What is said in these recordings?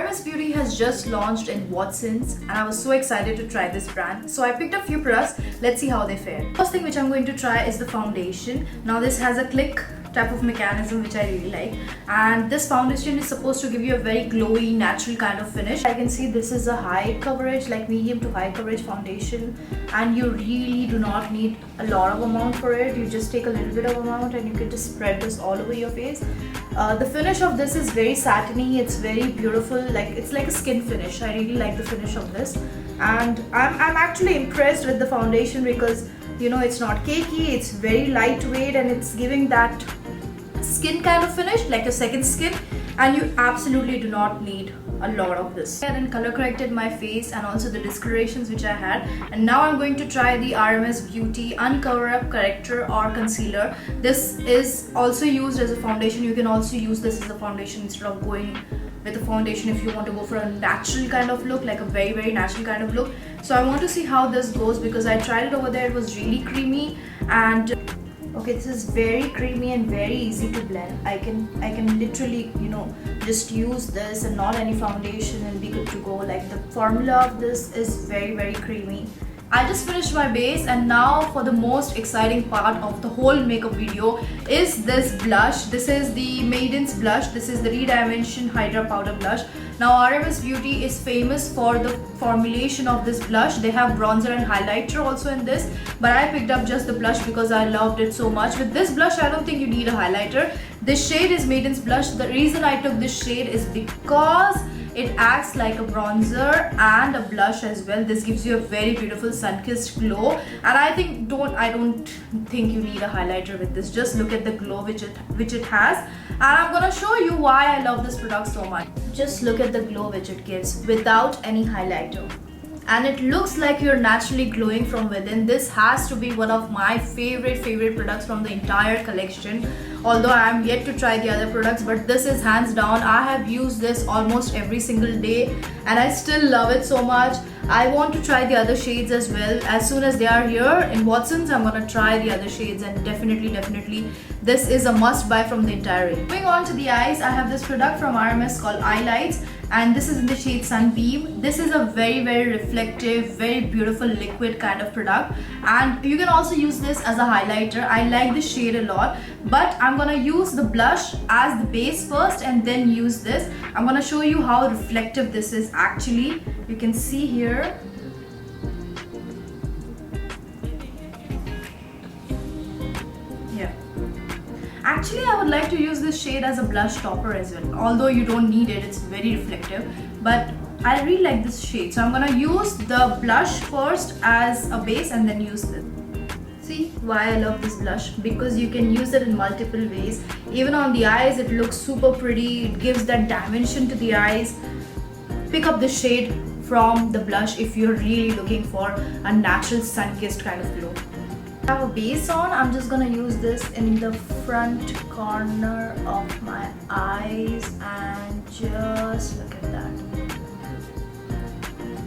RMS Beauty has just launched in Watsons and I was so excited to try this brand. So I picked up few products. Let's see how they fare. First thing which I'm going to try is the foundation. Now this has a click type of mechanism which I really like, and this foundation is supposed to give you a very glowy natural kind of finish. I can see this is a high coverage, like medium to high coverage foundation, and you really do not need a lot of amount for it. You just take a little bit of amount and you can just spread this all over your face. The finish of this is very satiny. It's very beautiful, like it's like a skin finish. I really like the finish of this, and I'm actually impressed with the foundation because you know it's not cakey, it's very lightweight, and it's giving that skin kind of finish, like a second skin, and you absolutely do not need a lot of this. I then color corrected my face and also the discolorations which I had, and now I'm going to try the RMS Beauty Uncover Up Corrector or Concealer. This is also used as a foundation. You can also use this as a foundation instead of going with a foundation if you want to go for a natural kind of look, like a very natural kind of look. So I want to see how this goes because I tried it over there. It was really creamy, and okay, this is very creamy and very easy to blend. I can literally, you know, just use this and not any foundation and be good to go. Like the formula of this is very creamy. I just finished my base, and now for the most exciting part of the whole makeup video is this blush. This is the Maiden's blush. This is the Redimension Hydra Powder Blush. Now RMS Beauty is famous for the formulation of this blush. They have bronzer and highlighter also in this, but I picked up just the blush because I loved it so much. With this blush, I don't think you need a highlighter. This shade is Maiden's blush. The reason I took this shade is because it acts like a bronzer and a blush as well. This gives you a very beautiful sun-kissed glow, and I don't think you need a highlighter with this. Just look at the glow which it has, and I'm gonna show you why I love this product so much. Just look at the glow which it gives without any highlighter, and it looks like you're naturally glowing from within. This has to be one of my favorite products from the entire collection. Although I am yet to try the other products, but this is hands down. I have used this almost every single day and I still love it so much. I want to try the other shades as well. As soon as they are here in Watsons, I'm gonna try the other shades, and definitely this is a must buy from the entire range. Moving on to the eyes, I have this product from RMS called Eyelights, and this is in the shade Sunbeam. This is a very reflective, very beautiful liquid kind of product, and you can also use this as a highlighter. I like this shade a lot, but I'm gonna use the blush as the base first and then use this. I'm gonna show you how reflective this is actually. You can see here. Actually, I would like to use this shade as a blush topper as well. Although you don't need it, it's very reflective. But I really like this shade. So I'm gonna use the blush first as a base and then use this. See why I love this blush? Because you can use it in multiple ways. Even on the eyes, it looks super pretty. It gives that dimension to the eyes. Pick up the shade from the blush if you're really looking for a natural sun-kissed kind of glow. I have a base on. I'm just gonna use this in the front corner of my eyes, and just look at that.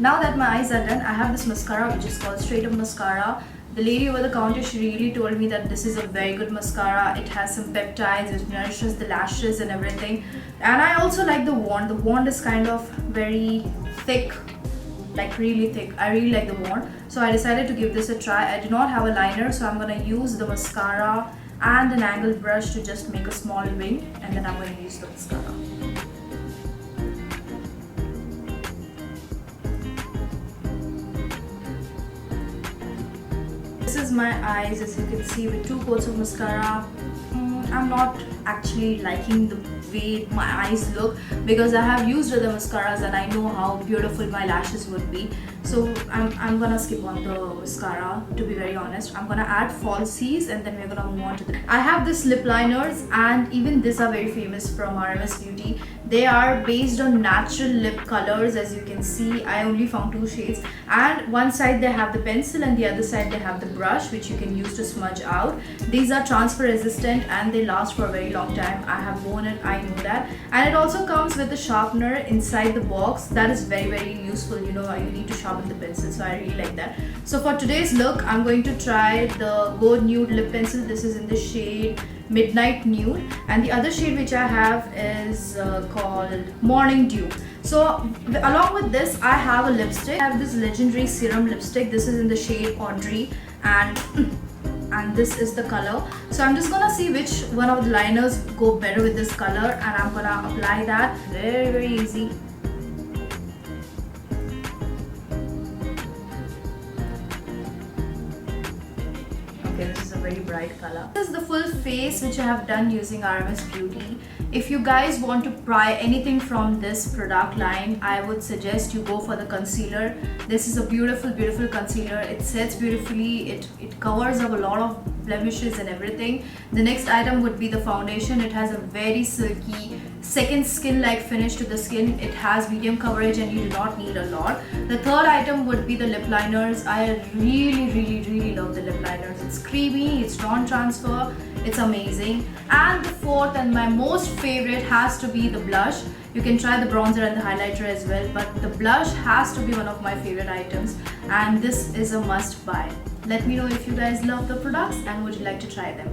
Now that my eyes are done, I have this mascara which is called Straight Up Mascara. The lady over the counter, she really told me that this is a very good mascara. It has some peptides which nourishes the lashes and everything. And I also like the wand. The wand is kind of very thick, like really thick. I really like the wand, so I decided to give this a try. I do not have a liner, so I'm gonna use the mascara and an angled brush to just make a small wing, and then I'm going to use the mascara. This is my eyes, as you can see, with 2 coats of mascara. I'm not actually liking the way my eyes look because I have used other mascaras and I know how beautiful my lashes would be. So I'm gonna skip on the mascara, to be very honest. I'm gonna add falsies and then we're gonna move on to the... I have this lip liners, and even these are very famous from RMS Beauty. They are based on natural lip colors. As you can see, I only found 2 shades, and one side they have the pencil and the other side they have the brush which you can use to smudge out. These are transfer resistant and they last for a very long time. I have worn it, I know that. And it also comes with a sharpener inside the box. That is very useful. You know, you need to sharpen the pencil, so I really like that. So for today's look, I'm going to try the Go Nude lip pencil. This is in the shade Midnight Nude, and the other shade which I have is called Morning Dew. So along with this, I have a lipstick. I have this legendary serum lipstick. This is in the shade Audrey, and this is the color. So I'm just gonna see which one of the liners go better with this color, and I'm gonna apply that. Very easy. Okay, this is a very bright color. This is the full face which I have done using RMS Beauty. If you guys want to try anything from this product line, I would suggest you go for the concealer. This is a beautiful concealer. It sets beautifully, it covers up a lot of blemishes and everything. The next item would be the foundation. It has a very silky second skin like finish to the skin. It has medium coverage and you do not need a lot. The third item would be the lip liners. I really love the lip liners. It's creamy, it's non-transfer, it's amazing. And the fourth and my most favorite has to be the blush. You can try the bronzer and the highlighter as well, but the blush has to be one of my favorite items, and this is a must buy. Let me know if you guys love the products and would you like to try them.